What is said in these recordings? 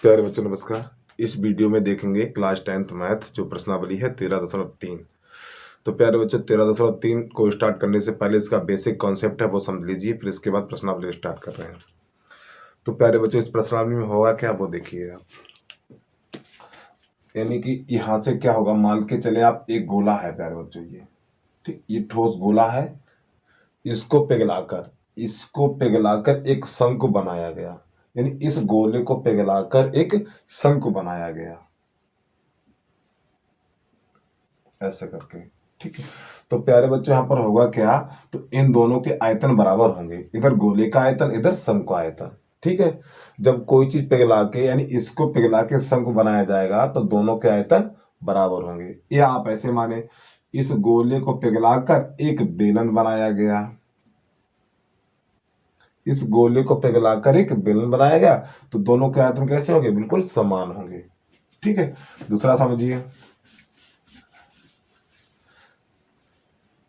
प्यारे बच्चों नमस्कार। इस वीडियो में देखेंगे क्लास 10th मैथ जो प्रश्नावली है 13.3। तो प्यारे बच्चों 13.3 को स्टार्ट करने से पहले इसका बेसिक कॉन्सेप्ट है वो समझ लीजिए, फिर इसके बाद प्रश्नावली स्टार्ट कर रहे हैं। तो प्यारे बच्चों इस प्रश्नावली में होगा क्या वो देखिए आप, यानी कि यहाँ से क्या होगा, मान के चले आप एक गोला है प्यारे बच्चों, ये ठीक, ये ठोस गोला है, इसको पिघलाकर एक शंकु बनाया गया, यानी इस गोले को पिघलाकर एक शंकु बनाया गया ऐसे करके। ठीक है, तो प्यारे बच्चों यहाँ पर होगा क्या, तो इन दोनों के आयतन बराबर होंगे, इधर गोले का आयतन इधर शंकु आयतन। ठीक है, जब कोई चीज पिघला के यानी इसको पिघला के शंकु बनाया जाएगा तो दोनों के आयतन बराबर होंगे। या आप ऐसे माने, इस गोले को पिघलाकर एक बेलन बनाया गया, इस गोले को पिघलाकर एक बेलन बनाया गया, तो दोनों के आयतन कैसे होंगे, बिल्कुल समान होंगे। ठीक है, दूसरा समझिए,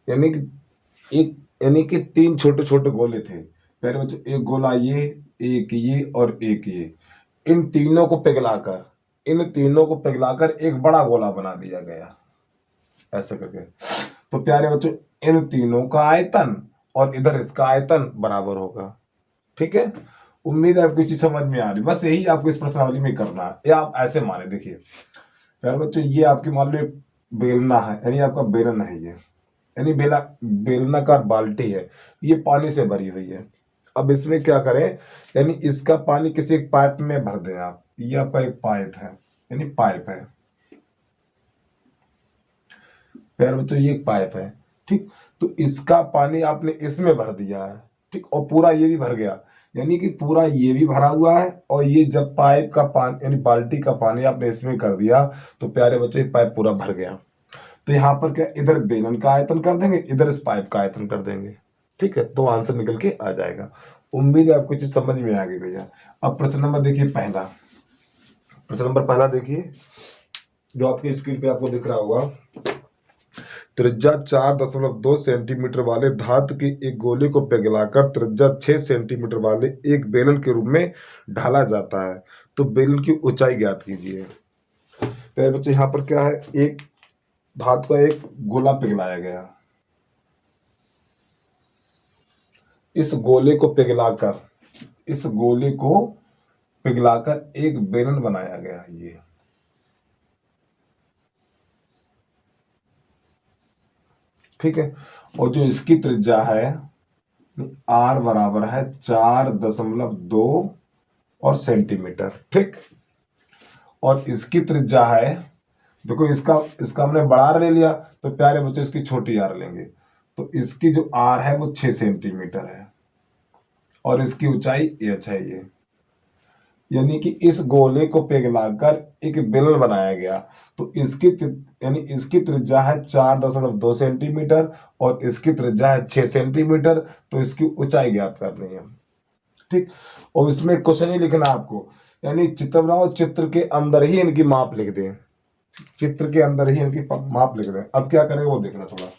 यानी कि तीन छोटे छोटे गोले थे पहले बच्चों, एक गोला ये, एक ये और एक ये। इन तीनों को पिघलाकर एक बड़ा गोला बना दिया गया ऐसे करके। तो प्यारे बच्चों इन तीनों का आयतन और इधर इसका आयतन बराबर होगा। ठीक है, उम्मीद है आपको चीज समझ में आ रही, बस यही आपको इस प्रश्नावली में करना है। या आप ऐसे माने, देखिए प्यारे बच्चों ये आपकी मान लो बेलना है, यानी आपका बेलन है ये, यानी बेलनाकार बाल्टी है, ये पानी से भरी हुई है। अब इसमें क्या करें, यानी इसका पानी किसी एक पाइप में भर दें आप, ये आपका एक पाइप है, यानी पाइप है प्यारे बच्चों, ये एक पाइप है। ठीक, तो इसका पानी आपने इसमें भर दिया है, ठीक, और पूरा ये भी भर गया, यानी कि पूरा ये भी भरा हुआ है, और ये जब पाइप का पानी यानी बाल्टी का पानी आपने इसमें कर दिया तो प्यारे बच्चों ये पाइप पूरा भर गया। तो यहाँ पर क्या, इधर बेलन का आयतन कर देंगे, इधर इस पाइप का आयतन कर देंगे। ठीक है, तो आंसर निकल के आ जाएगा। उम्मीद है आपको चीज समझ में आ गई भैया। अब प्रश्न नंबर देखिए पहला, प्रश्न नंबर पहला देखिए जो आपकी स्क्रीन पे आपको दिख रहा होगा। त्रिज्या 4.2 सेंटीमीटर वाले धातु के एक गोले को पिघलाकर त्रिज्या 6 सेंटीमीटर वाले एक बेलन के रूप में ढाला जाता है, तो बेलन की ऊंचाई ज्ञात कीजिए। पहले बच्चे यहाँ पर क्या है, एक धातु का एक गोला पिघलाया गया, इस गोले को पिघलाकर एक बेलन बनाया गया ये। ठीक है, और जो इसकी त्रिज्या है r बराबर है 4.2 और सेंटीमीटर। ठीक, और इसकी त्रिज्या है, देखो इसका हमने बड़ा आर ले लिया, तो प्यारे बच्चों इसकी छोटी आर लेंगे, तो इसकी जो आर है वो 6 सेंटीमीटर है और इसकी ऊंचाई h है ये। यानी कि इस गोले को पिघलाकर एक बेलन बनाया गया, तो इसकी त्रिज्या है 4.2 सेंटीमीटर और इसकी त्रिज्या है 6 सेंटीमीटर, तो इसकी ऊंचाई ज्ञात करनी है। ठीक, और इसमें कुछ नहीं लिखना आपको, यानी चित्र बनाओ, चित्र के अंदर ही इनकी माप लिख दें, चित्र के अंदर ही इनकी माप लिख दें। अब क्या करेंगे वो देखना थोड़ा।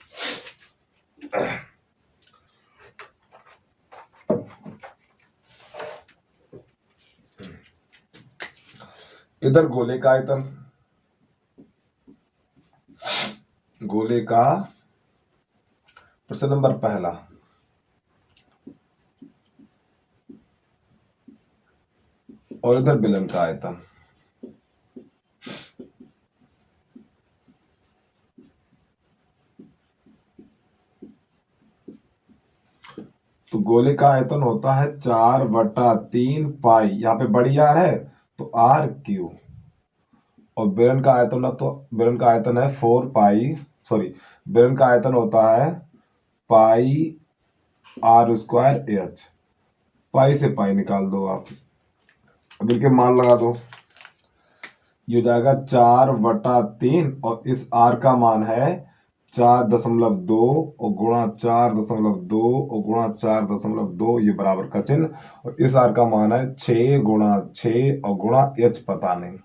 इधर गोले का आयतन, गोले का प्रश्न नंबर पहला, और इधर बेलन का आयतन। तो गोले का आयतन होता है 4/3 पाई, यहाँ पे बड़ी आर है तो आर क्यू, और बेलन का आयतन है 4 पाई, बेलन का आयतन होता है पाई r स्क्वायर एच। पाई से पाई निकाल दो आप, अब इनके मान लगा दो, ये हो जाएगा 4/3 और इस r का मान है 4.2 और गुणा 4.2 और गुणा 4.2, ये बराबर का चिन्ह, और इस r का मान है 6 गुणा 6 और गुणा h पता नहीं।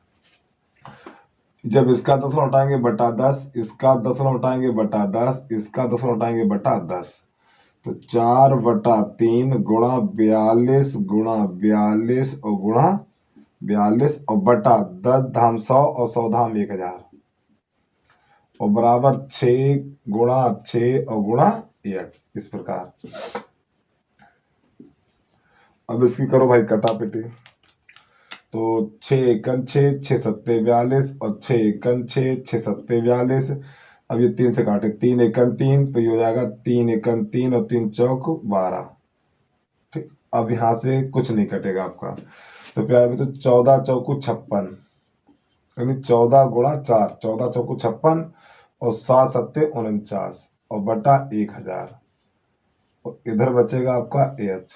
जब इसका 10 लौटाएंगे बटा 10, इसका 10 लौटाएंगे बटा 10, इसका 10 लौटाएंगे बटा 10, तो 4/3 गुणा 42 और गुणा 42 और बटा 10 धाम 100 और 100 धाम 1000 और बराबर 6 गुणा 6 और गुणा 1, इस प्रकार। अब इसकी करो भाई कटापिटी। तो 6 एकन 6, 6 सत्ते 42 और 6 एकन 6, 6 सत्ते 42। अब ये 3 से काटे, 3 एकन 3, तो ये हो जाएगा 3 एकन 3 और 3 चौक 12। ठीक, अब यहाँ से कुछ नहीं कटेगा आपका। तो प्यारे बच्चों 14 चौकू 56, यानी 14 गुणा 4, 14 चौकू 56 और 7 सत्ते 49 और बटा 1000 और इधर बचेगा आपका एच।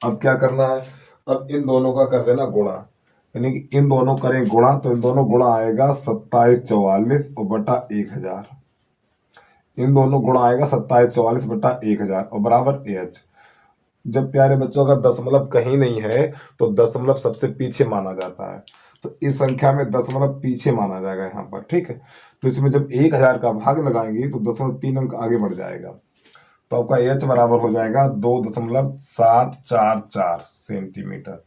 अब क्या करना है, अब इन दोनों का कर देना गुणा, यानी कि इन दोनों करें गुणा तो इन दोनों गुणा आएगा 2744 और बटा 1000। इन दोनों गुणा आएगा 2744 बटा 1000 और बराबर एच। जब प्यारे बच्चों का दशमलव कहीं नहीं है तो दशमलव सबसे पीछे माना जाता है, तो इस संख्या में दशमलव पीछे माना जाएगा यहाँ पर। ठीक है, तो इसमें जब 1000 का भाग लगाएंगे तो 0.3 अंक आगे बढ़ जाएगा, तो आपका एच बराबर हो जाएगा 2.744 सेंटीमीटर।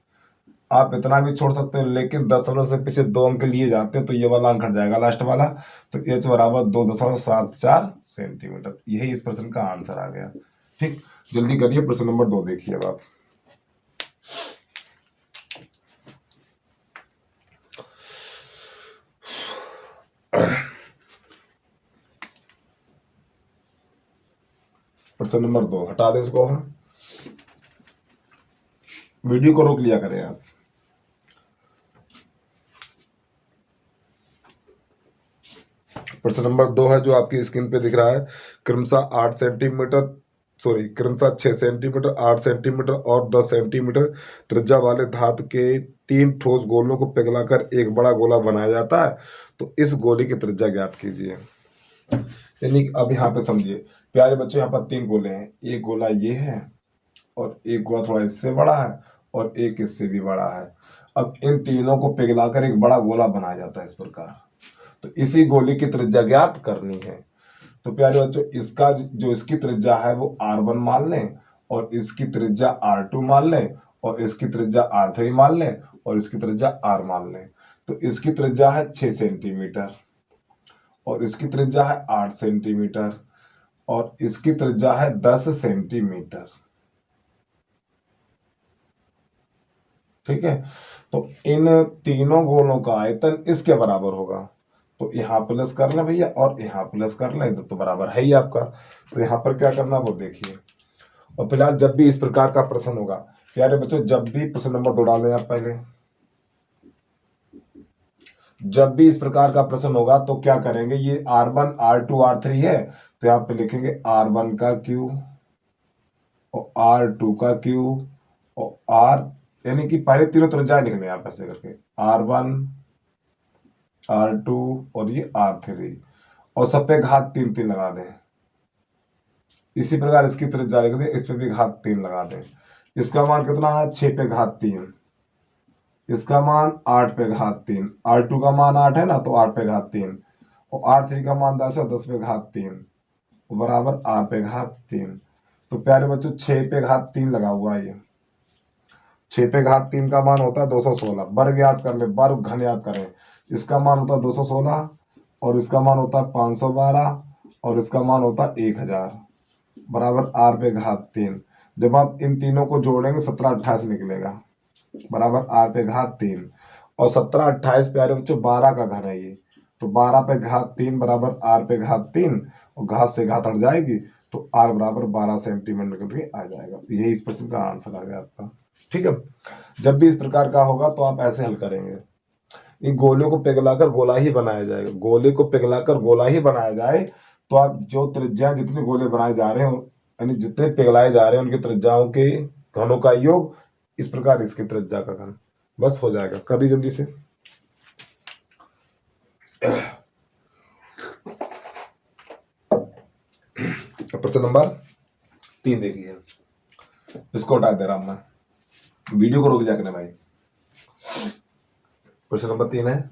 आप इतना भी छोड़ सकते हो, लेकिन दशमलव से पीछे 2 अंक लिए जाते हैं तो ये वाला अंक हट जाएगा लास्ट वाला, तो एच बराबर 2.74 सेंटीमीटर। यही इस प्रश्न का आंसर आ गया। ठीक, जल्दी करिए, प्रश्न नंबर 2 देखिए अब आप। प्रश्न नंबर 2 हटा दे इसको, वीडियो को रोक लिया करें आप। प्रश्न नंबर 2 है जो आपकी स्क्रीन पे दिख रहा है, क्रमशः 8 सेंटीमीटर क्रमशः 6 सेंटीमीटर, 8 सेंटीमीटर और 10 सेंटीमीटर त्रिज्या वाले धातु के 3 ठोस गोलों को पिघलाकर एक बड़ा गोला बनाया जाता है, तो इस गोले की त्रिज्या ज्ञात कीजिए। यानी अब यहाँ पे समझिए प्यारे बच्चों, यहाँ पर 3 गोले हैं, एक गोला ये है और एक गोला थोड़ा इससे बड़ा है और एक इससे भी बड़ा है। अब इन तीनों को पिघलाकर एक बड़ा गोला बनाया जाता है इस प्रकार, तो इसी गोले की त्रिज्या ज्ञात करनी है। तो प्यारे बच्चों, इसका जो इसकी त्रिज्या है वो r1 मान लें और इसकी त्रिज्या r2 मान लें और इसकी त्रिज्या r3 मान लें और इसकी त्रिज्या r मान लें। तो इसकी त्रिज्या है 6 सेंटीमीटर और इसकी त्रिज्या है 8 सेंटीमीटर और इसकी त्रिज्या है 10 सेंटीमीटर। ठीक है, तो इन तीनों गोलों का आयतन इसके बराबर होगा, तो यहाँ प्लस कर लें भैया और यहाँ प्लस कर लें, तो बराबर है ही आपका। तो यहाँ पर क्या करना वो देखिए। और फिलहाल जब भी इस प्रकार का प्रश्न होगा प्यारे बच्चों, जब भी प्रश्न नंबर 2 डालें आप पहले, जब भी इस प्रकार का प्रश्न होगा तो क्या करेंगे, ये r1 r2 r3 है तो यहाँ पे लिखेंगे r1 का क्यू और r2 का क्यू और r, यानी कि पहले तीनों त्रिज्या निकले आप ऐसे करके, r1 r2 और ये r3 और सब पे घात 3 3 लगा दें। इसी प्रकार इसकी त्रिज्या लिख दें, इस पे भी घात 3 लगा दें। इसका मान कितना है, 6 पे घात 3, इसका मान 8 पे घात 3, r2 का मान 8 है ना तो 8 पे घात 3 और r3 का मान 10 है, 10 पे घात 3 बराबर r पे घात 3। तो प्यारे बच्चों 6 पे घात 3 लगा हुआ है, ये 6 पे घात 3 का मान होता है 216। वर्ग याद कर ले, वर्ग घन याद करें, इसका मान होता है 216 और इसका मान होता है 512 और इसका मान होता है 1000 बराबर r पे घात 3। जब आप इन तीनों को जोड़ेंगे 17 28 निकलेगा बराबर r पे घात 3 और 17 28 प्यारे बच्चों 12 का घन है ये, तो 12 पे घात 3 बराबर r पे घात 3 और घात से घात हट जाएगी तो r बराबर 12 सेंटीमीटर निकल के आ जाएगा। तो यही इस प्रश्न का आंसर आ गया आपका। ठीक है, जब भी इस प्रकार का होगा तो आप ऐसे हल करेंगे, इन गोले को पिघलाकर गोला ही बनाया जाएगा, गोले को पिघलाकर गोला ही बनाया जाए तो आप जो त्रिज्या जितने गोले बनाए जा रहे हो यानी जितने पिघलाए जा रहे हैं उनकी त्रिज्याओं के घनों का योग, इस प्रकार इसकी त्रिज्या का घन, बस हो जाएगा। करिए जल्दी से। प्रश्न नंबर 3 देखिए, इसको हटा दे रहा हूं मैं, वीडियो को रोक जा करने भाई। प्रश्न नंबर 3 है,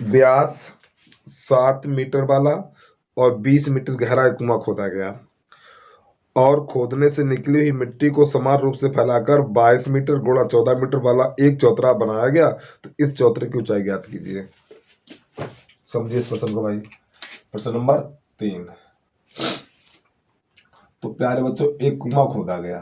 व्यास 7 मीटर वाला और 20 मीटर गहरा एक कुआं खोदा गया और खोदने से निकली हुई मिट्टी को समान रूप से फैलाकर 22 मीटर गुणा 14 मीटर वाला एक चौतरा बनाया गया। तो इस चौतरे की ऊंचाई ज्ञात कीजिए। समझिए इस प्रश्न को भाई। प्रश्न नंबर 3। तो प्यारे बच्चों, एक कुआं खोदा गया।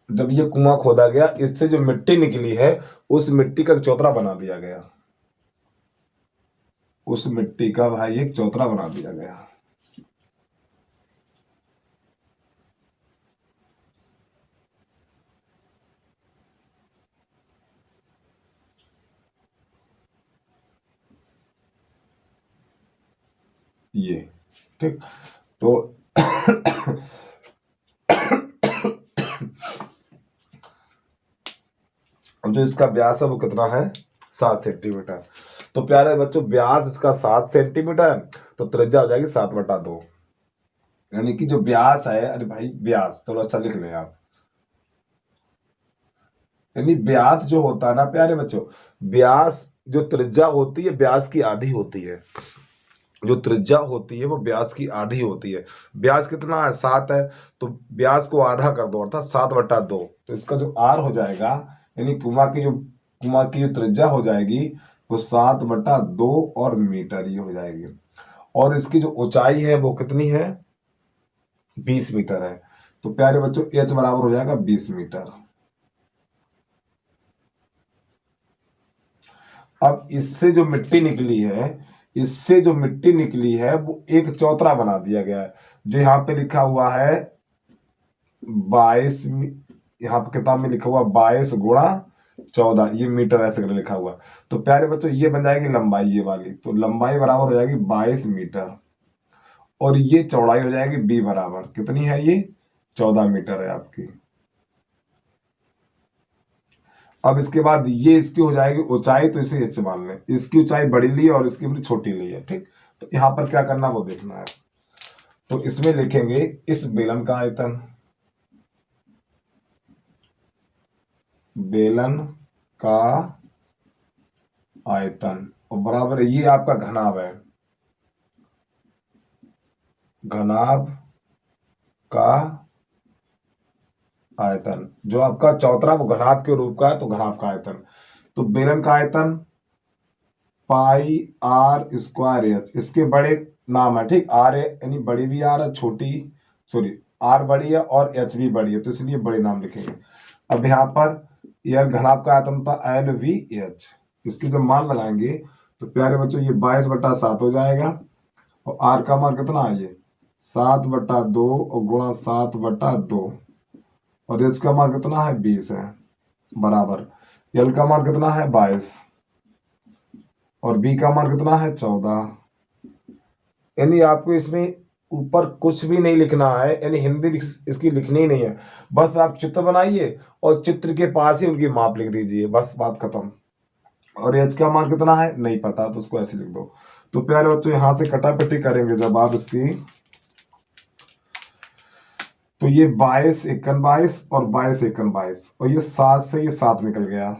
जब ये कुआं खोदा गया, इससे जो मिट्टी निकली है उस मिट्टी का चौतरा बना दिया गया। उस मिट्टी का भाई एक चौतरा बना दिया गया। ये ठीक। तो जो इसका व्यास है वो कितना है? 7 सेंटीमीटर। तो प्यारे बच्चों, व्यास इसका 7 सेंटीमीटर है, तो त्रिज्या हो जाएगी 7/2। यानी कि जो व्यास है, अरे भाई व्यास, चलो अच्छा लिख लें आप। यानी व्यास जो होता है ना प्यारे बच्चों, व्यास जो त्रिज्या होती है व्यास की आधी होती है। जो त्रिज्या होती है वो व्यास की आधी होती है। व्यास कितना है? 7 है। तो व्यास को आधा कर दो, अर्थात 7/2। तो इसका जो आर हो जाएगा, यानी कुआं की जो त्रिज्या हो जाएगी वो 7/2 और मीटर ये हो जाएगी। और इसकी जो ऊंचाई है वो कितनी है? 20 मीटर है। तो प्यारे बच्चों, एच बराबर हो जाएगा 20 मीटर। अब इससे जो मिट्टी निकली है वो एक चौतरा बना दिया गया है। जो यहाँ पे लिखा हुआ है 22, यहाँ पे किताब में लिखा हुआ 22 × 14, ये मीटर ऐसे करके लिखा हुआ। तो प्यारे बच्चों, ये बन जाएगी लंबाई, ये वाली। तो लंबाई बराबर हो जाएगी 22 मीटर। और ये चौड़ाई हो जाएगी बी बराबर कितनी है? ये 14 मीटर है आपकी। अब इसके बाद ये इसकी हो जाएगी ऊंचाई, तो इसे एच मान लें। इसकी ऊंचाई बड़ी ली है और इसकी हमने छोटी ली है, ठीक। तो यहाँ पर क्या करना वो देखना है। तो इसमें लिखेंगे इस बेलन का आयतन, बेलन का आयतन, और बराबर ये आपका घनाभ है, घनाभ का आयतन। जो आपका चौतरा वो घनाभ के रूप का है, तो घनाभ का आयतन। तो बेलन का आयतन पाई आर स्क्वायर एच, इसके बड़े नाम है, ठीक। आर है यानी बड़ी भी आर है, छोटी, सॉरी, आर बड़ी है और एच भी बड़ी है, तो इसलिए बड़े नाम लिखेंगे। अब यहाँ पर यह घनाभ का आयतन था LVH। इसकी जब मान लगाएंगे तो प्यारे बच्चों ये 22/7 हो जाएगा। और आर का मान कितना है? ये 7/2 और गुणा 7/2। और एच का मान कितना है? 20 है, बराबर एल का मान कितना है? 22। और बी का मान कितना है? 14। यानी आपको इसमें ऊपर कुछ भी नहीं लिखना है, यानी हिंदी इसकी लिखनी ही नहीं है। बस आप चित्र बनाइए और चित्र के पास ही उनकी माप लिख दीजिए, बस बात खत्म। और एच का मान कितना है? नहीं पता, तो उसको ऐसे लिख दो। तो प्यारे बच्चों, यहां से कटापटी करेंगे जब आप इसकी, तो ये 22 एकन 22 और 22 एकन 22, और ये 7 से ये 7 निकल गया,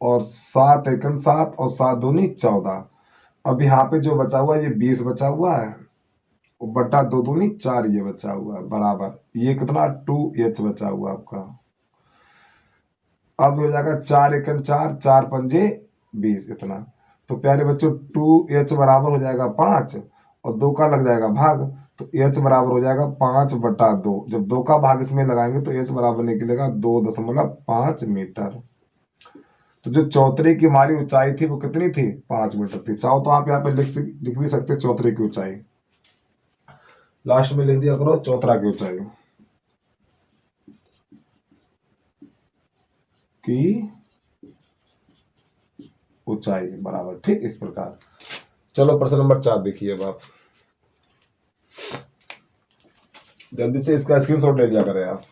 और 7 एकन 7 और 7 दूनी 14। अब यहाँ पे जो बचा हुआ है ये 20 बचा हुआ है, और बटा 2 दूनी 4 ये बचा हुआ है, बराबर ये कितना? 2H बचा हुआ आपका। अब हो जाएगा 4 एकन 4, 4 पंजे 20 इतना। तो प्यारे बच्चों 2H बराबर हो जाएगा 5, और 2 का लग जाएगा भाग, तो H बराबर हो जाएगा 5/2। जब 2 का भाग इसमें लगाएंगे तो H बराबर निकलेगा 2.5 मीटर। तो जो चौतरे की हमारी ऊंचाई थी वो कितनी थी? 5 मीटर थी। चाहो तो आप यहाँ पे लिख भी सकते चौतरे की ऊंचाई, लास्ट में लिख दिया करो चौतरा की ऊंचाई की ऊंचाई बराबर, ठीक। इस प्रकार। चलो प्रश्न नंबर 4 देखिए अब आप जल्दी से इसका स्क्रीनशॉट ले लिया करें आप।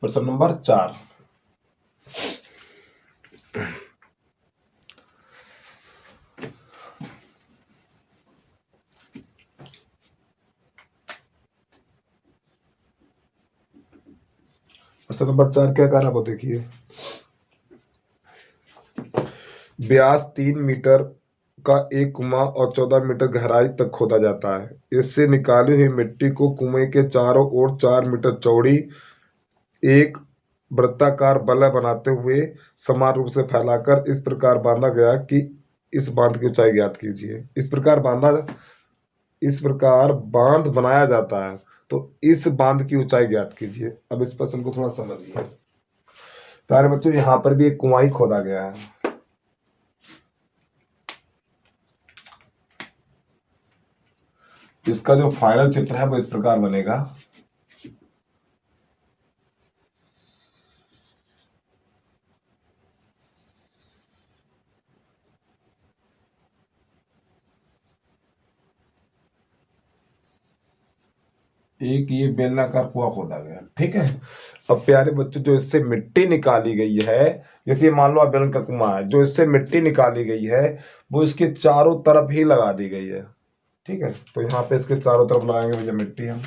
प्रश्न नंबर 4। प्रश्न नंबर 4 क्या कह रहा है वो देखिए। व्यास 3 मीटर का एक कुआं और 14 मीटर गहराई तक खोदा जाता है। इससे निकाली हुई मिट्टी को कुएं के चारों ओर 4 मीटर चौड़ी एक वृत्ताकार बल्ला बनाते हुए समान रूप से फैलाकर इस प्रकार बांधा गया कि इस बांध की ऊंचाई ज्ञात कीजिए। इस प्रकार बांध बनाया जाता है, तो इस बांध की ऊंचाई ज्ञात कीजिए। अब इस प्रश्न को थोड़ा समझिए। प्यारे बच्चों, यहाँ पर भी एक कुआं ही खोदा गया है। इसका जो फाइनल चित्र है वो इस प्रकार बनेगा। एक ये बेलनाकार कुआं खोदा गया, ठीक है। अब प्यारे बच्चों, जो इससे मिट्टी निकाली गई है, जैसे ये मान लो बेलन का कुआं है, जो इससे मिट्टी निकाली गई है वो इसके चारों तरफ ही लगा दी गई है, ठीक है। तो यहाँ पे इसके चारों तरफ लगाएंगे भैया मिट्टी हम।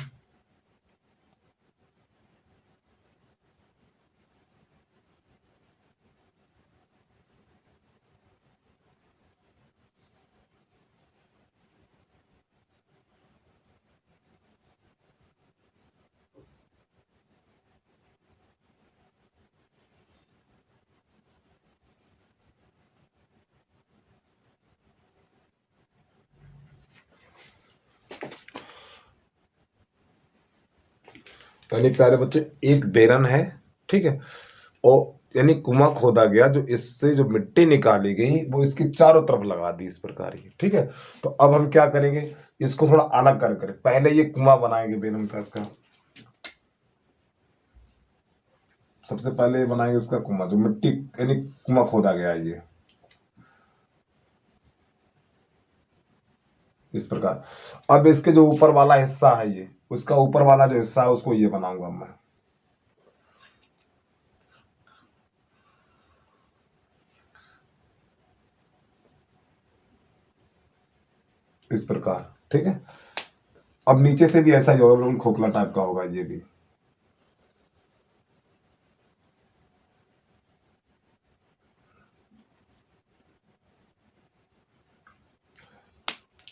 यानी प्यारे बच्चे एक बेरन है, ठीक है, और यानी कुआं खोदा गया, जो इससे जो मिट्टी निकाली गई वो इसकी चारों तरफ लगा दी इस प्रकार की, ठीक है। तो अब हम क्या करेंगे, इसको थोड़ा अलग कर पहले ये कुआं बनाएंगे बेरन का इसका। सबसे पहले ये बनाएंगे इसका कुआं, जो मिट्टी यानी कुआं खोदा गया है ये इस प्रकार। अब इसके जो ऊपर वाला हिस्सा है ये, उसका ऊपर वाला जो हिस्सा है उसको ये बनाऊंगा मैं इस प्रकार, ठीक है। अब नीचे से भी ऐसा ही होगा, बिल्कुल खोखला टाइप का होगा ये भी।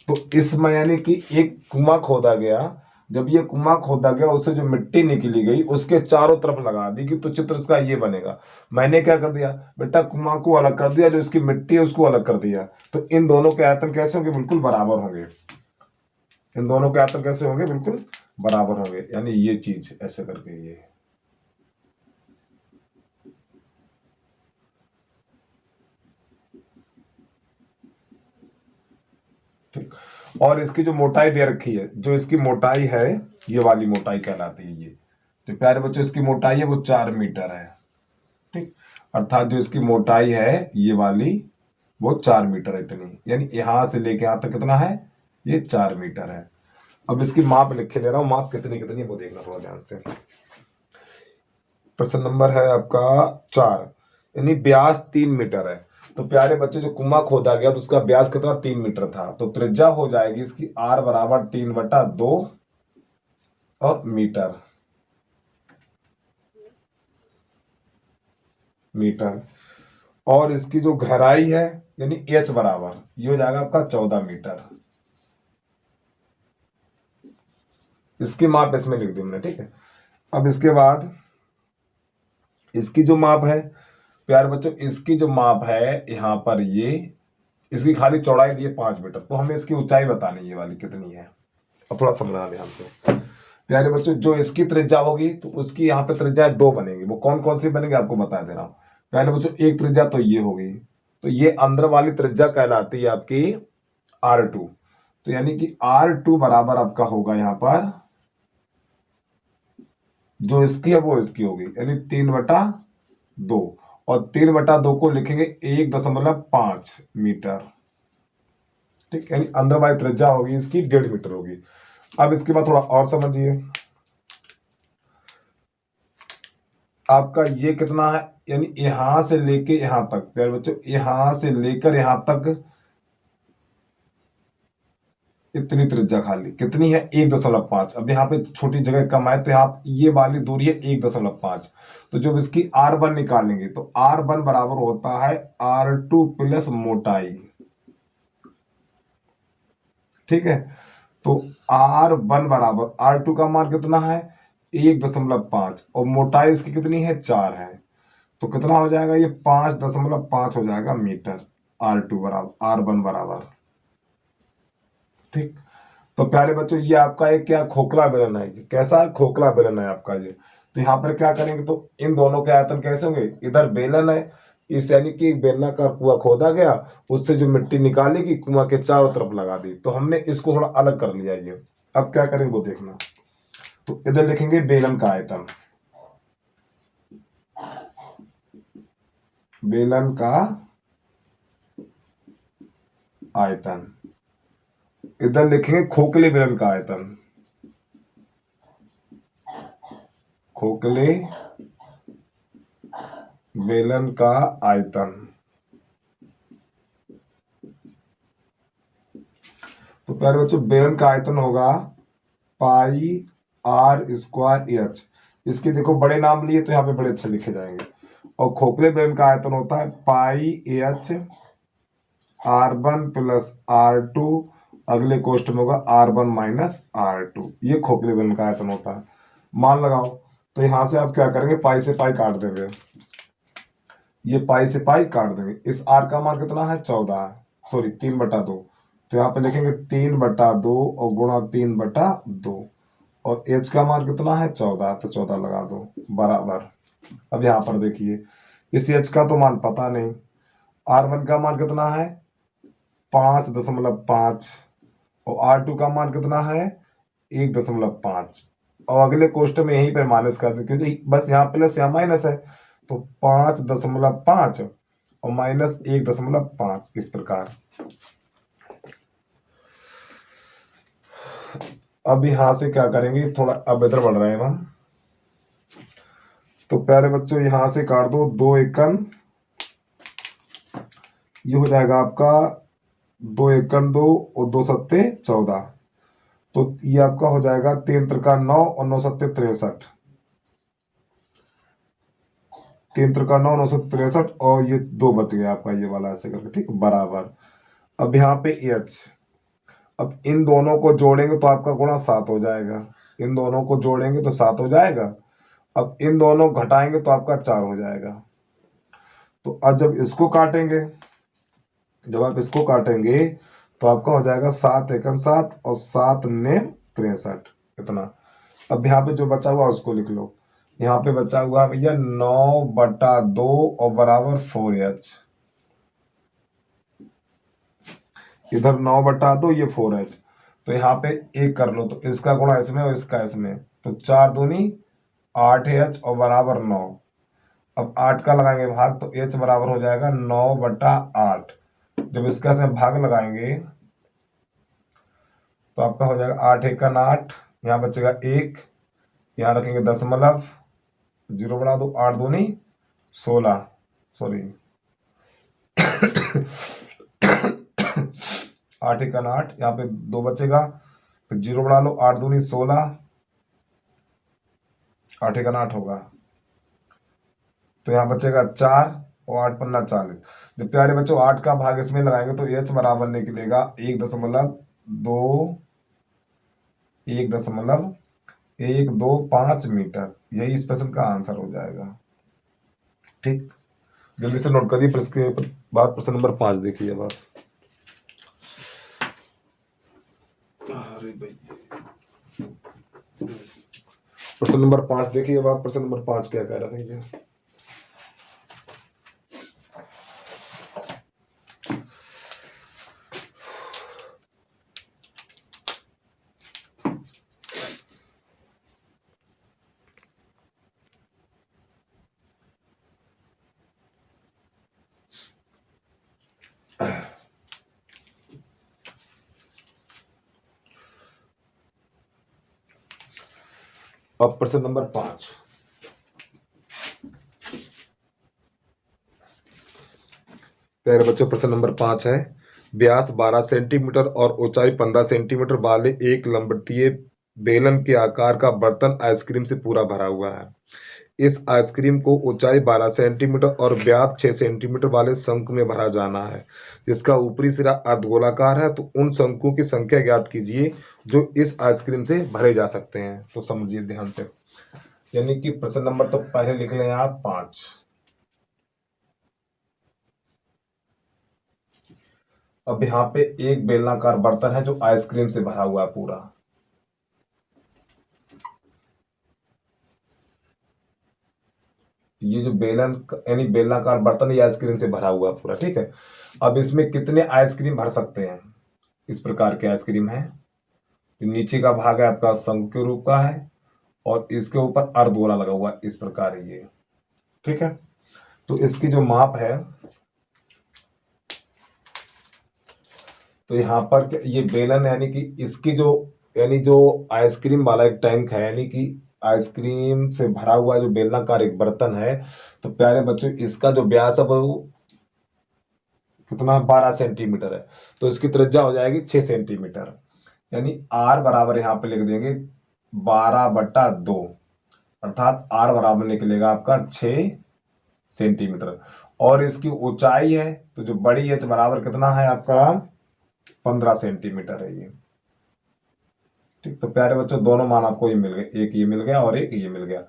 तो इसमें यानी कि एक कुआं खोदा गया, जब ये कुआं खोदा गया उससे जो मिट्टी निकली गई उसके चारों तरफ लगा दी कि तो चित्र इसका ये बनेगा। मैंने क्या कर दिया बेटा, कुआं को अलग कर दिया, जो इसकी मिट्टी है उसको अलग कर दिया। तो इन दोनों के आयतन कैसे होंगे, बिल्कुल बराबर होंगे। इन दोनों के आयतन कैसे होंगे, बिल्कुल बराबर होंगे। यानी ये चीज ऐसे करके ये, ठीक। और इसकी जो मोटाई दे रखी है, जो इसकी मोटाई है ये वाली मोटाई कहलाती है ये। तो प्यारे बच्चों, इसकी मोटाई है वो 4 मीटर है, ठीक। अर्थात जो इसकी मोटाई है ये वाली वो 4 मीटर है इतनी, यानी यहां से लेके यहां तक कितना है, ये 4 मीटर है। अब इसकी माप लिख के ले रहा हूं, माप कितनी कितनी वो देखना थोड़ा ध्यान से। प्रश्न नंबर है आपका 4, यानी व्यास 3 मीटर है। तो प्यारे बच्चे, जो कुआं खोदा गया तो उसका व्यास कितना 3 मीटर था, तो त्रिज्या हो जाएगी इसकी r बराबर 3/2 और मीटर। और इसकी जो गहराई है यानी h बराबर ये हो जाएगा आपका 14 मीटर। इसकी माप इसमें लिख दी हमने, ठीक है। अब इसके बाद इसकी जो माप है प्यारे बच्चों, इसकी जो माप है यहाँ पर ये, इसकी खाली चौड़ाई दी है 5 मीटर, तो हमें इसकी ऊंचाई बतानी ये वाली कितनी है। अब थोड़ा समझना ध्यान से प्यारे बच्चों, जो इसकी त्रिज्या होगी तो उसकी यहाँ पे त्रिज्या 2 बनेगी। वो कौन कौन सी बनेगी आपको बता दे रहा हूँ। प्यारे बच्चों, एक त्रिज्या तो ये होगी, तो ये अंदर वाली त्रिज्या कहलाती है आपकी R2। तो यानी कि R2 बराबर आपका होगा यहाँ पर, जो इसकी है वो इसकी होगी, यानी 3/2, और 3/2 को लिखेंगे 1.5 मीटर, ठीक। यानी अंदर वाली त्रिज्या होगी इसकी 1.5 मीटर होगी। अब इसके बाद थोड़ा और समझिए, आपका ये कितना है, यानी यहां से लेके यहां तक, प्यारे बच्चों यहां से लेकर यहां तक इतनी त्रिज्या खाली कितनी है 1.5। अब यहाँ पे छोटी जगह कम है तो यहाँ ये वाली दूरी है 1.5। तो जब इसकी R1 निकालेंगे तो R1 बराबर होता है R2 प्लस मोटाई। ठीक है, तो R1 बराबर R2 का मान कितना है 1.5 और मोटाई इसकी कितनी है 4 है। तो कितना हो जाएगा ये 5.5 हो जाएगा मीटर। R2 बराबर R1 बराबर। ठीक, तो प्यारे बच्चों ये आपका एक क्या खोखला बेलन है। कैसा है? खोखला बेलन है आपका ये। तो यहाँ पर क्या करेंगे तो इन दोनों के आयतन कैसे होंगे, इधर बेलन है, इस यानी कि बेलनाकार कुआं खोदा गया, उससे जो मिट्टी निकाली की कुआं के चारों तरफ लगा दी। तो हमने इसको थोड़ा अलग कर लिया ये। अब क्या करेंगे वो देखना। तो इधर लिखेंगे बेलन का आयतन, बेलन का आयतन। इधर लिखेंगे खोखले बेलन का आयतन, खोखले बेलन का आयतन। तो प्यारे बच्चों बेलन का आयतन होगा पाई आर स्क्वायर एच। इसके देखो बड़े नाम लिए तो यहाँ पे बड़े अच्छे लिखे जाएंगे। और खोखले बेलन का आयतन होता है पाई एच R1 प्लस R2, अगले कोष्ठ में होगा R1 माइनस R2। ये खोखले बेलन का आयतन होता है। मान लगाओ तो यहाँ से आप क्या करेंगे, पाई से पाई काट देंगे, ये पाई से पाई काट देंगे। इस R का मान कितना है 14, सॉरी 3/2। तो यहाँ पे लिखेंगे 3/2 और गुणा 3/2 और H का मान कितना है 14, तो 14 लगा दो बराबर। अब यहाँ पर देखिए इस H का तो मान पता नहीं, R1 का मान कितना है 5.5 और R2 का मान कितना है 1.5 और अगले कोष्ठ में यहीं पर माइनस कर दें क्योंकि बस यहाँ प्लस यहाँ माइनस है। तो 5.5 और माइनस 1.5 इस प्रकार। अब यहां से क्या करेंगे, थोड़ा अब इधर बढ़ रहे हैं हम। तो प्यारे बच्चों यहां से काट दो 2 एकम, ये हो जाएगा आपका 2 एकम 2 और 2 सत्ते 14। तो ये आपका हो जाएगा 3 त्रिका 9 और 9 सत्ते 63, 3 त्रिका 9 963 और ये 2 बच गया आपका ये वाला ऐसे करके। ठीक बराबर। अब यहाँ पे H, अब इन दोनों को जोड़ेंगे तो आपका गुणा 7 हो जाएगा, इन दोनों को जोड़ेंगे तो 7 हो जाएगा। अब इन दोनों घटाएंगे तो आपका 4 हो जाएगा। तो अब जब इसको काटेंगे, जब आप इसको काटेंगे तो आपका हो जाएगा 7 एकम 7 और 7 ने 63 इतना। अब यहाँ पे जो बचा हुआ उसको लिख लो। यहाँ पे बचा हुआ भैया 9/2 और बराबर 4H। इधर 9/2 ये 4H। तो यहाँ पे एक कर लो तो इसका गुणा इसमें और इसका इसमें, तो 4 दूनी 8H और बराबर 9। अब 8 का लगाएंगे भाग तो H बराबर हो जाएगा 9/8। जब इसका से भाग लगाएंगे तो आपका हो जाएगा 8 एकम 8, यहाँ बचेगा 1, यहाँ रखेंगे दशमलव, 0 बढ़ा दो, 8 दूनी 16, सॉरी 8 एकम 8, यहाँ पे 2 बचेगा, फिर 0 बढ़ा लो, 8 दूनी 16, 8 एकम 8 होगा। तो यहाँ बचेगा 4 और 8 पन्ना 40। जब प्यारे बच्चों 8 का भाग इसमें लगाएंगे तो H बराबर निकलेगा 1.125 मीटर। यही इस प्रश्न का आंसर हो जाएगा। ठीक, जल्दी से नोट करिए। प्रश्न के बाद प्रश्न नंबर 5 देखिए। अब प्रश्न नंबर 5 देखिए। अब प्रश्न नंबर 5 क्या कह रहा है। अब प्रश्न नंबर 5, प्यारे बच्चों प्रश्न नंबर 5 है व्यास 12 सेंटीमीटर और ऊंचाई 15 सेंटीमीटर वाले एक लंबवतीय बेलन के आकार का बर्तन आइसक्रीम से पूरा भरा हुआ है। इस आइसक्रीम को ऊंचाई 12 सेंटीमीटर और व्यास 6 सेंटीमीटर वाले शंकु में भरा जाना है, जिसका ऊपरी सिरा अर्धगोलाकार है। तो उन शंकुओं की संख्या ज्ञात कीजिए जो इस आइसक्रीम से भरे जा सकते हैं। तो समझिए ध्यान से, यानी कि प्रश्न नंबर तो पहले लिख लें आप 5। अब यहाँ पे एक बेलनाकार बर्तन है जो आइसक्रीम से भरा हुआ है पूरा। ये जो बेलन यानी बेलनाकार बर्तन ये आइसक्रीम से भरा हुआ है पूरा, ठीक है। अब इसमें कितने आइसक्रीम भर सकते हैं? इस प्रकार के आइसक्रीम है। नीचे का भाग है आपका शंकु के रूप का है और इसके ऊपर अर्धगोला लगा हुआ है, इस प्रकार है ये, ठीक है। तो इसकी जो माप है, तो यहाँ पर ये बेलन यानी कि इसकी जो आइसक्रीम वाला एक टैंक है, यानी कि आइसक्रीम से भरा हुआ जो बेलनाकार एक बर्तन है, तो प्यारे बच्चों इसका जो व्यास है वो कितना 12 सेंटीमीटर है। तो इसकी त्रिज्या हो जाएगी 6 सेंटीमीटर, यानी आर बराबर यहाँ पे लिख देंगे 12/2, अर्थात आर बराबर निकलेगा आपका 6 सेंटीमीटर। और इसकी ऊंचाई है तो जो बड़ी एच बराबर कितना है आपका 15 सेंटीमीटर है ये, ठीक। तो प्यारे बच्चों दोनों मान आपको ये मिल गए, एक ये मिल गया और एक ये मिल गया,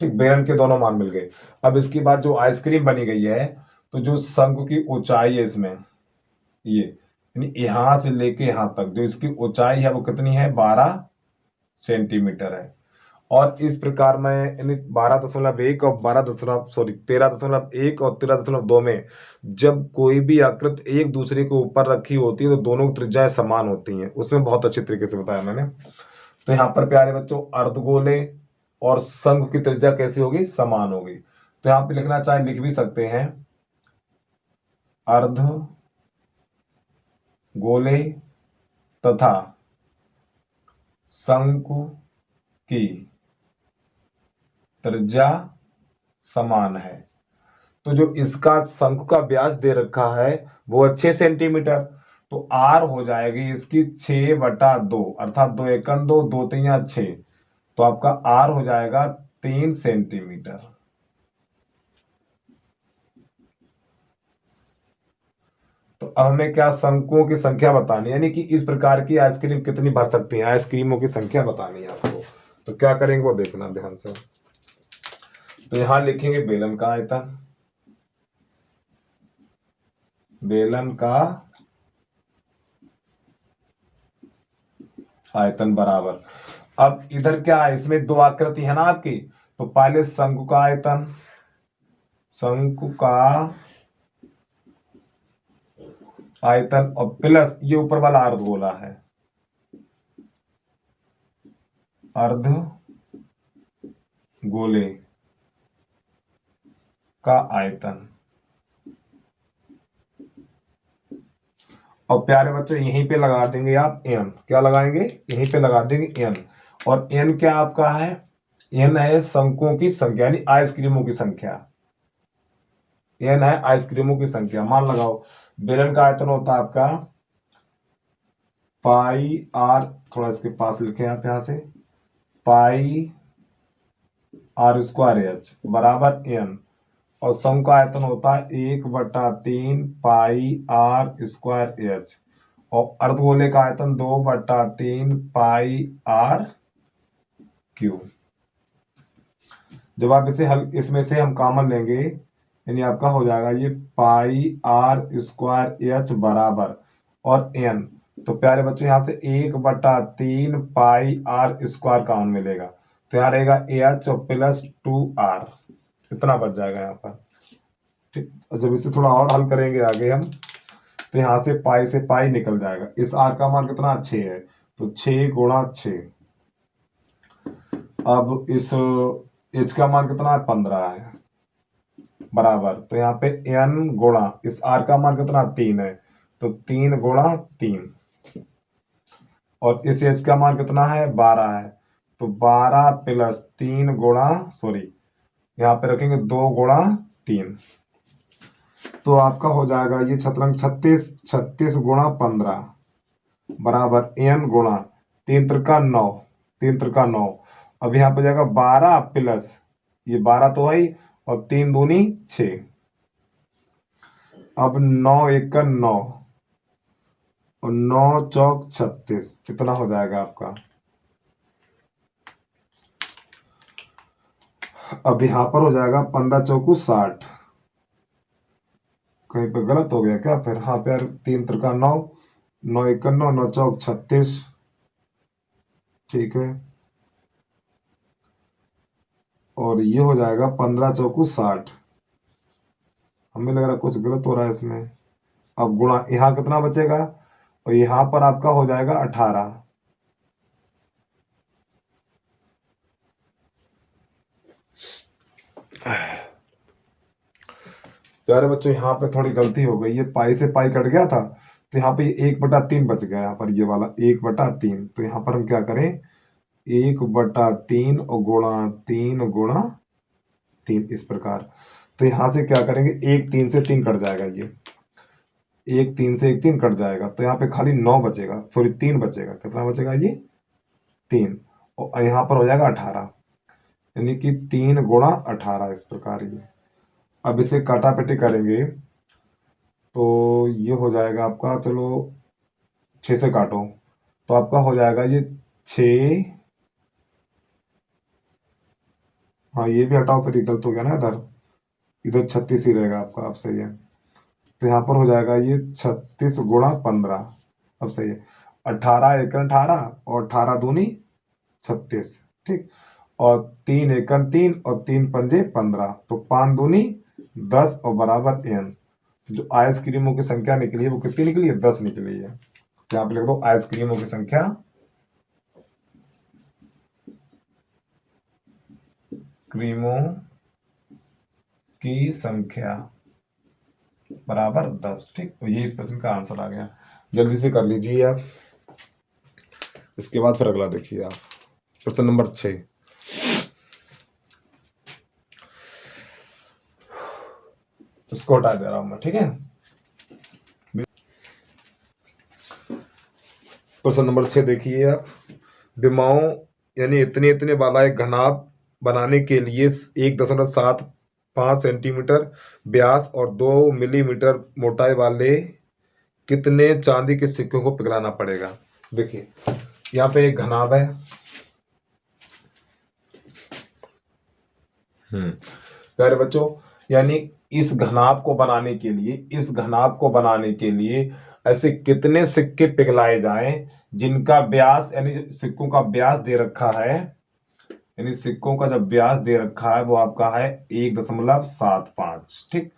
ठीक। बेलन के दोनों मान मिल गए। अब इसके बाद जो आइसक्रीम बनी गई है, तो जो शंकु की ऊंचाई है इसमें ये, यानी यहां से लेके यहां तक जो इसकी ऊंचाई है वो कितनी है 12 सेंटीमीटर है। और इस प्रकार में यानी 12.1 और 13.1 और 13.2 में जब कोई भी आकृति एक दूसरे के ऊपर रखी होती है तो दोनों त्रिज्याएं समान होती हैं। उसमें बहुत अच्छे तरीके से बताया मैंने। तो यहाँ पर प्यारे बच्चों अर्धगोले और शंकु की त्रिज्या कैसी होगी? समान होगी। तो यहाँ पे लिखना चाहे लिख भी सकते हैं, अर्ध गोले तथा शंकु की त्रिज्या समान है। तो जो इसका शंकु का व्यास दे रखा है वो 6 सेंटीमीटर, तो आर हो जाएगी इसकी 6/2, अर्थात 2 एकम 2, 2 3 6, तो आपका आर हो जाएगा 3 सेंटीमीटर। तो अब हमें क्या शंकुओं की संख्या बतानी, यानी कि इस प्रकार की आइसक्रीम कितनी भर सकती है, आइसक्रीमों की संख्या बतानी है आपको। तो क्या करेंगे वो देखना ध्यान से। तो यहां लिखेंगे बेलन का आयतन, बेलन का आयतन बराबर। अब इधर क्या है, इसमें दो आकृति है ना आपकी, तो पहले शंकु का आयतन, शंकु का आयतन और प्लस ये ऊपर वाला अर्धगोला है, अर्ध गोले का आयतन। और प्यारे बच्चों यहीं पे लगा देंगे आप एन, क्या लगाएंगे यहीं पे लगा देंगे एन। और एन क्या आपका है? एन है शंकुओं की संख्या यानी आइसक्रीमों की संख्या, एन है आइसक्रीमों की संख्या। मान लगाओ बेलन का आयतन होता है आपका पाई आर, थोड़ा इसके पास लिखे आप यहां से, पाई r² एच बराबर एन, और शंकु का आयतन होता है 1/3 पाई r² एच, और अर्धगोले का आयतन 2/3 पाई r क्यूब। जब आप इसे हल इसमें से हम कॉमन लेंगे यानी आपका हो जाएगा ये पाई r² एच बराबर और एन। तो प्यारे बच्चों यहाँ से 1/3 पाई r² कॉमन मिलेगा, तो यहाँ रहेगा एच और प्लस 2r, इतना बच जाएगा यहाँ पर, ठीक। और जब इसे थोड़ा और हल करेंगे आगे हम, तो यहाँ से पाई निकल जाएगा। इस r का मान कितना 6 है, तो 6 × 6। अब इस h का मान कितना है 15 है बराबर, तो यहाँ पे n गुणा इस r का मान कितना 3 है, तो 3 × 3, और इस h का मान कितना है 12 है, तो 12 प्लस 3 गुणा, सॉरी यहाँ पे रखेंगे 2 × 3, तो आपका हो जाएगा ये छतरंग 36, 36 गुणा 15 बराबर n गुणा 3 त्रिका 9, 3 त्रिका 9। अब यहाँ पे जाएगा 12 प्लस ये 12 तो है ही, और 3 दूनी 6। अब 9 एक 9 और 9 चौक 36, कितना हो जाएगा आपका। अब यहाँ पर हो जाएगा 15 चौकू 60। कहीं पे गलत हो गया क्या फिर। हाँ फिर 3 त्रिका 9, 9 एक 9, 9 चौक 36, ठीक है। और ये हो जाएगा 15 चौकू 60। हमें लग रहा है कुछ गलत हो रहा है इसमें। अब गुणा यहाँ कितना बचेगा, और यहाँ पर आपका हो जाएगा 18। प्यारे बच्चों यहाँ पे थोड़ी गलती हो गई, ये पाई से पाई कट गया था, तो यहाँ पे 1/3 बच गया। यहाँ पर ये वाला 1/3, तो यहाँ पर हम क्या करें, 1/3 और गुणा 3 गुणा 3 इस प्रकार। तो यहाँ से क्या करेंगे, 1 3 से 3 कट जाएगा, ये 1 3 से 1 3 कट जाएगा, तो यहाँ पे खाली 9 बचेगा, सॉरी 3 बचेगा। कितना बचेगा, ये 3, और यहाँ पर हो जाएगा 18, यानी कि 3 गुणा 18 इस प्रकार ये। अब इसे काटापटी करेंगे तो ये हो जाएगा आपका, चलो 6 से काटो तो आपका हो जाएगा ये 6। हाँ ये भी हटाओ, फिर गलत हो गया ना इधर, इधर 36 ही रहेगा आपका। अब सही है, तो यहाँ पर हो जाएगा ये 36 गुणा 15। अब सही है, 18 एक 18 और 18 दूनी 36, ठीक। और 3 एक 3 और 3 पंजे 15, तो 5 दूनी 10 और बराबर n। जो आइसक्रीमों की संख्या निकली है वो कितनी निकली है, 10 निकली है। यहाँ पे लिख दो आइसक्रीमों की संख्या क्रीमों की संख्या बराबर 10, ठीक। तो ये इस प्रश्न का आंसर आ गया। जल्दी से कर लीजिए आप, इसके बाद फिर अगला देखिए आप। प्रश्न नंबर 6, इसको हटा दे रहा हूं मैं, ठीक है। प्रश्न नंबर 6 देखिए आप। विमाओं यानी इतने इतने वाला एक घनाभ बनाने के लिए 1.75 सेंटीमीटर व्यास और 2 मिलीमीटर मोटाई वाले कितने चांदी के सिक्कों को पिघलाना पड़ेगा। देखिए यहाँ पे एक घनाभ है, प्यारे बच्चों, यानी इस घनाभ को बनाने के लिए, इस घनाभ को बनाने के लिए ऐसे कितने सिक्के पिघलाए जाएं जिनका व्यास, यानी सिक्कों का व्यास दे रखा है, यानी सिक्कों का जब व्यास दे रखा है वो आपका है 1.75, ठीक।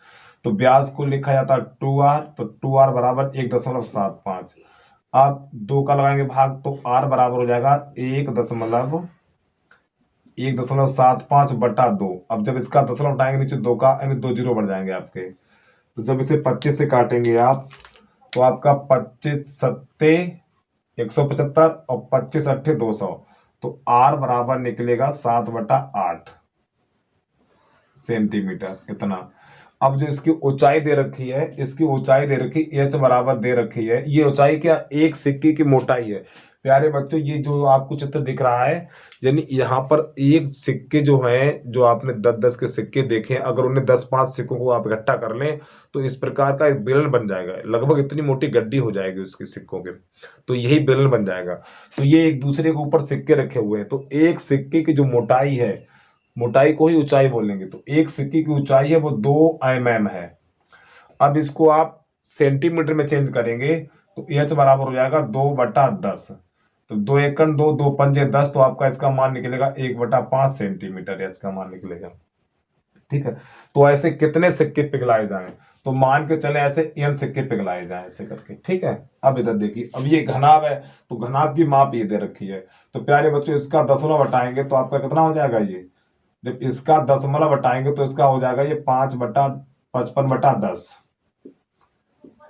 तो व्यास को लिखा जाता है 2r, तो 2r बराबर 1.75। आप 2 का लगाएंगे भाग तो r बराबर हो जाएगा 1.75/2। अब जब इसका दशमलव उठाएंगे नीचे 2 का, यानी 2 जीरो बढ़ जाएंगे आपके। तो जब इसे 25 से काटेंगे आप, तो आपका 25 सत्ते 175 और 25 अट्ठे 200, तो r बराबर निकलेगा 7/8 सेंटीमीटर, इतना। अब जो इसकी ऊंचाई दे रखी है, इसकी ऊंचाई दे रखी h बराबर दे रखी है, ये ऊंचाई क्या, एक सिक्के की मोटाई है। प्यारे बच्चों ये जो आपको चित्र दिख रहा है, यानी यहाँ पर एक सिक्के जो हैं, जो आपने 10-10 के सिक्के देखे, अगर उन्हें 10-5 सिक्कों को आप इकट्ठा कर लें तो इस प्रकार का एक बेलन बन जाएगा, लगभग इतनी मोटी गड्डी हो जाएगी उसके सिक्कों के, तो यही बेलन बन जाएगा। तो ये एक दूसरे के ऊपर सिक्के रखे हुए हैं, तो एक सिक्के की जो मोटाई है, मोटाई को ही ऊंचाई बोलेंगे, तो एक सिक्के की ऊंचाई है वो 2 mm है। अब इसको आप सेंटीमीटर में चेंज करेंगे तो h बराबर हो जाएगा 2/10, तो 2 एकड़ 2, 2 पंजे 10, तो आपका इसका मान निकलेगा 1/5 सेंटीमीटर h का मान निकलेगा, ठीक है। तो ऐसे कितने सिक्के पिघलाए जाएं, तो मान के चले ऐसे n सिक्के पिघलाए जाएं ऐसे करके, ठीक है। अब इधर देखिए, अब ये घनाभ है तो घनाभ की माप ये दे रखी है, तो प्यारे बच्चों इसका दशमलव हटाएंगे तो आपका कितना हो जाएगा, ये जब इसका दशमलव हटाएंगे तो इसका हो जाएगा ये 55/10,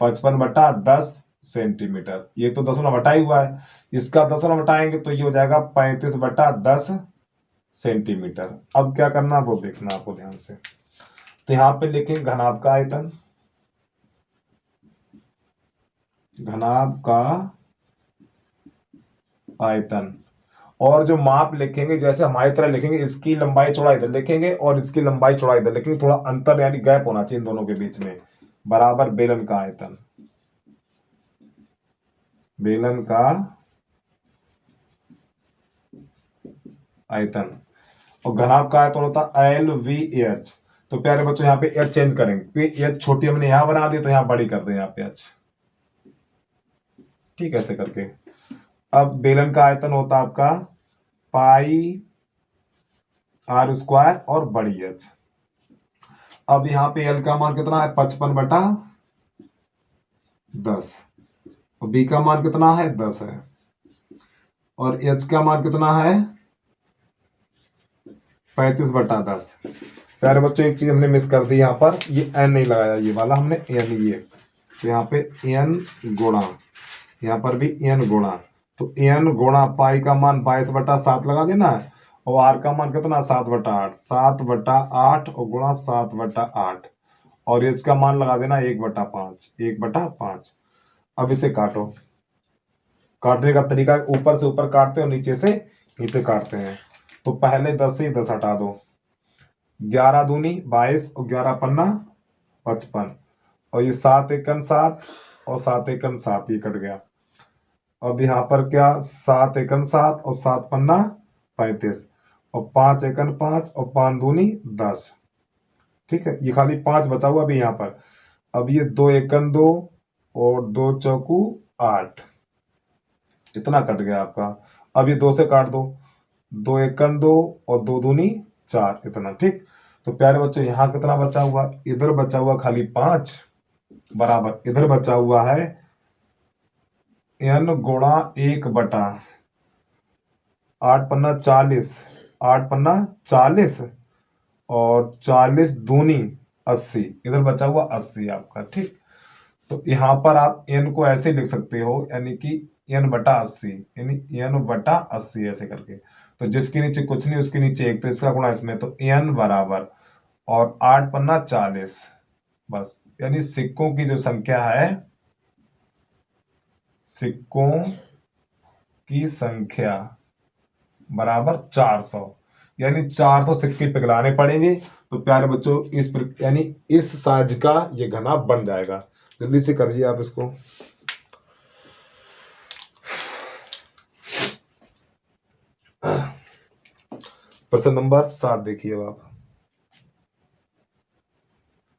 55/10 सेंटीमीटर। ये तो दशमलव हटा ही हुआ है, इसका दशमलव हटाएंगे तो ये हो जाएगा 35/10 सेंटीमीटर। अब क्या करना वो देखना आपको ध्यान से। तो यहाँ पे लिखेंगे घनाभ का आयतन, घनाभ का आयतन। और जो माप लिखेंगे जैसे हमारी तरह लिखेंगे, इसकी लंबाई चौड़ाई इधर लिखेंगे और इसकी लंबाई चौड़ाई इधर लिखेंगे, थोड़ा अंतर यानी गैप होना चाहिए इन दोनों के बीच में, बराबर बेलन का आयतन। बेलन का आयतन और घनाभ का आयतन होता LVH। तो प्यारे बच्चों यहाँ पे एच चेंज करेंगे क्योंकि एच छोटी हमने यहां बना दी, तो यहां बड़ी कर दें यहाँ पे एच। ठीक है, ऐसे करके। अब बेलन का आयतन होता आपका पाई R स्क्वायर और बड़ी एच। अब यहाँ पे एल का मान कितना है 55/10 और बी का मान कितना है 10 है और एच का मान कितना है 35/10। प्यारे बच्चों एक चीज हमने मिस कर दी यहाँ पर, ये एन नहीं लगाया, ये वाला हमने एन, ये तो यहाँ पे एन गुणा, यहाँ पर भी एन गुणा, तो एन गुणा पाई का मान 22/7 लगा देना है और आर का मान कितना 7/8, 7/8 और गुणा 7/8 और एच का मान लगा देना 1/5, 1/5। अब इसे काटो। काटने का तरीका ऊपर से ऊपर काटते हैं और नीचे से नीचे काटते हैं। तो पहले 10 से 10 हटा दो, 11 दूनी 22 और 11 पन्ना 55 और ये 7 एकन 7 और 7 एकन 7, ये कट गया। अब यहाँ पर क्या 7 एकन 7 और 7 पन्ना 35 और 5 एकन 5 और 5 दूनी 10। ठीक है, ये खाली 5 बचा हुआ अभी यहाँ पर। अब ये 2 एकन 2 और 2 चौकू 8, इतना कट गया आपका। अब ये 2 से काट दो, 2 एकन 2 और 2 दूनी 4, इतना। ठीक, तो प्यारे बच्चों यहाँ कितना बचा हुआ, इधर बचा हुआ खाली 5 बराबर इधर बचा हुआ है n गुणा 1/8 पन्ना 40, 8 पन्ना 40 और 40 दूनी 80, इधर बचा हुआ 80 आपका। ठीक, तो यहाँ पर आप n को ऐसे लिख सकते हो, यानी कि n/80, यानी n/80 ऐसे करके। तो जिसके नीचे कुछ नहीं उसके नीचे 1, तो इसका गुणा इसमें, तो n बराबर और 8 पन्ना 40, बस। यानी सिक्कों की जो संख्या है, सिक्कों की संख्या बराबर 400, यानी 400 सिक्के पिघलाने पड़ेंगे। तो प्यारे बच्चों यानी इस साइज का ये घनाभ बन जाएगा। जल्दी से करिए आप इसको। प्रश्न नंबर 7 देखिए अब आप।